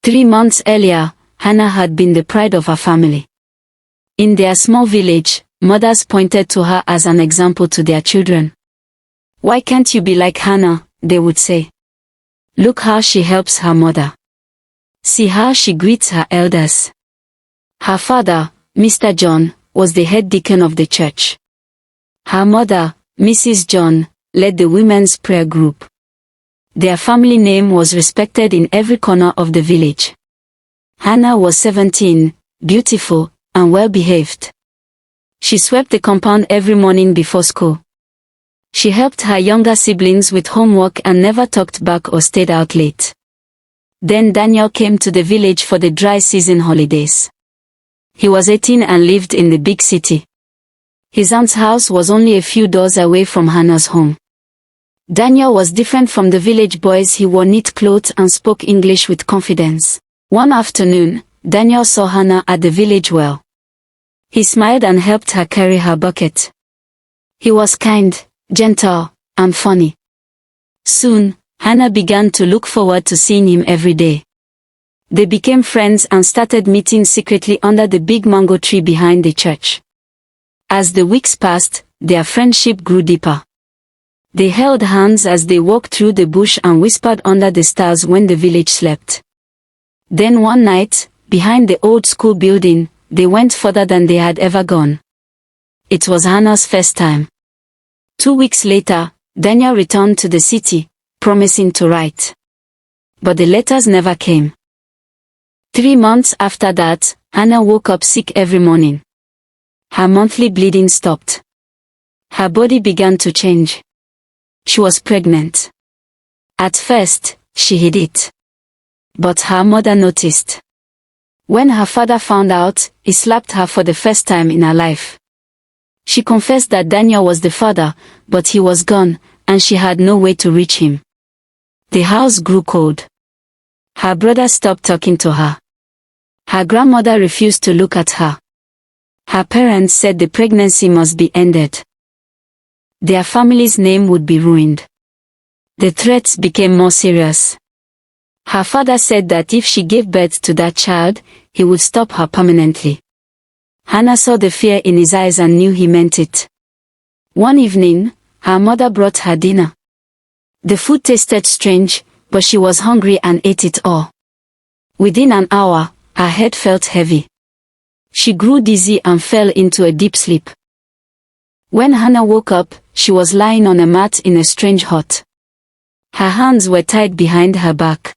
3 months earlier, Hannah had been the pride of her family. In their small village, mothers pointed to her as an example to their children. "Why can't you be like Hannah?" they would say. "Look how she helps her mother. See how she greets her elders." Her father, Mr. John, was the head deacon of the church. Her mother, Mrs. John, led the women's prayer group. Their family name was respected in every corner of the village. Hannah was 17, beautiful, and well-behaved. She swept the compound every morning before school. She helped her younger siblings with homework and never talked back or stayed out late. Then Daniel came to the village for the dry season holidays. He was 18 and lived in the big city. His aunt's house was only a few doors away from Hannah's home. Daniel was different from the village boys. He wore neat clothes and spoke English with confidence. One afternoon, Daniel saw Hannah at the village well. He smiled and helped her carry her bucket. He was kind, gentle, and funny. Soon, Hannah began to look forward to seeing him every day. They became friends and started meeting secretly under the big mango tree behind the church. As the weeks passed, their friendship grew deeper. They held hands as they walked through the bush and whispered under the stars when the village slept. Then one night, behind the old school building, they went further than they had ever gone. It was Hannah's first time. 2 weeks later, Daniel returned to the city, promising to write. But the letters never came. 3 months after that, Hannah woke up sick every morning. Her monthly bleeding stopped. Her body began to change. She was pregnant. At first, she hid it. But her mother noticed. When her father found out, he slapped her for the first time in her life. She confessed that Daniel was the father, but he was gone, and she had no way to reach him. The house grew cold. Her brother stopped talking to her. Her grandmother refused to look at her. Her parents said the pregnancy must be ended. Their family's name would be ruined. The threats became more serious. Her father said that if she gave birth to that child, he would stop her permanently. Hannah saw the fear in his eyes and knew he meant it. One evening, her mother brought her dinner. The food tasted strange, but she was hungry and ate it all. Within an hour, her head felt heavy. She grew dizzy and fell into a deep sleep. When Hannah woke up, she was lying on a mat in a strange hut. Her hands were tied behind her back.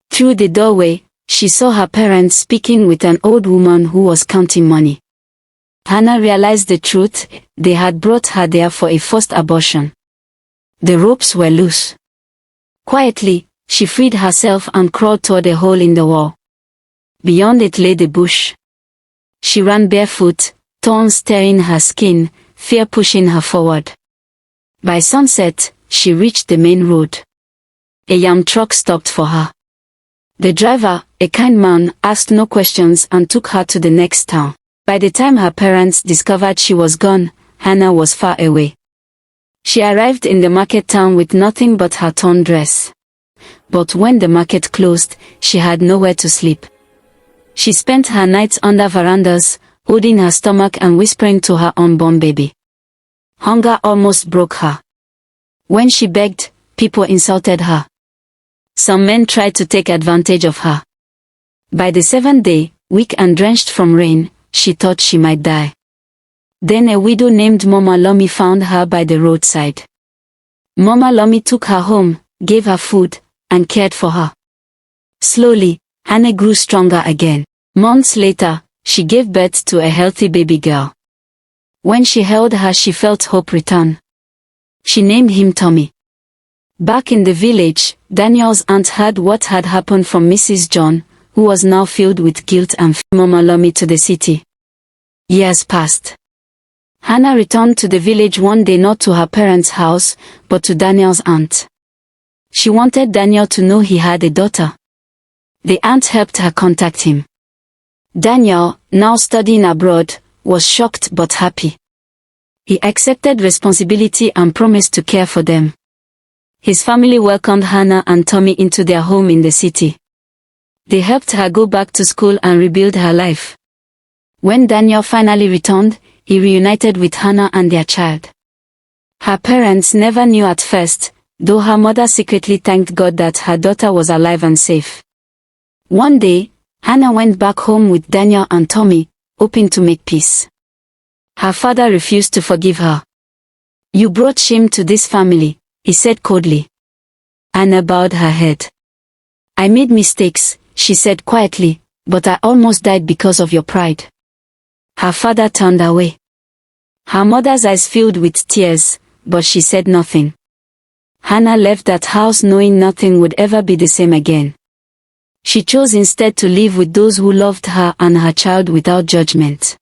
Through the doorway, she saw her parents speaking with an old woman who was counting money. Hannah realized the truth: they had brought her there for a forced abortion. The ropes were loose. Quietly, she freed herself and crawled toward a hole in the wall. Beyond it lay the bush. She ran barefoot, thorns tearing her skin, fear pushing her forward. By sunset, she reached the main road. A yam truck stopped for her. The driver, a kind man, asked no questions and took her to the next town. By the time her parents discovered she was gone, Hannah was far away. She arrived in the market town with nothing but her torn dress. But when the market closed, she had nowhere to sleep. She spent her nights under verandas, holding her stomach and whispering to her unborn baby. Hunger almost broke her. When she begged, people insulted her. Some men tried to take advantage of her. By the 7th day, weak and drenched from rain, she thought she might die. Then a widow named Mama Lomi found her by the roadside. Mama Lomi took her home, gave her food, and cared for her. Slowly, Hannah grew stronger again. Months later, she gave birth to a healthy baby girl. When she held her, she felt hope return. She named him Tommy. Back in the village, Daniel's aunt heard what had happened from Mrs. John, who was now filled with guilt and Mama Lomi to the city. Years passed. Hannah returned to the village one day, not to her parents' house, but to Daniel's aunt. She wanted Daniel to know he had a daughter. The aunt helped her contact him. Daniel, now studying abroad, was shocked but happy. He accepted responsibility and promised to care for them. His family welcomed Hannah and Tommy into their home in the city. They helped her go back to school and rebuild her life. When Daniel finally returned, he reunited with Hannah and their child. Her parents never knew at first, though her mother secretly thanked God that her daughter was alive and safe. One day, Hannah went back home with Daniel and Tommy, hoping to make peace. Her father refused to forgive her. "You brought shame to this family," he said coldly. Hannah bowed her head. "I made mistakes," she said quietly, "but I almost died because of your pride." Her father turned away. Her mother's eyes filled with tears, but she said nothing. Hannah left that house knowing nothing would ever be the same again. She chose instead to live with those who loved her and her child without judgment.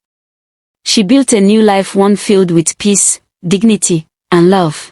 She built a new life, one filled with peace, dignity, and love.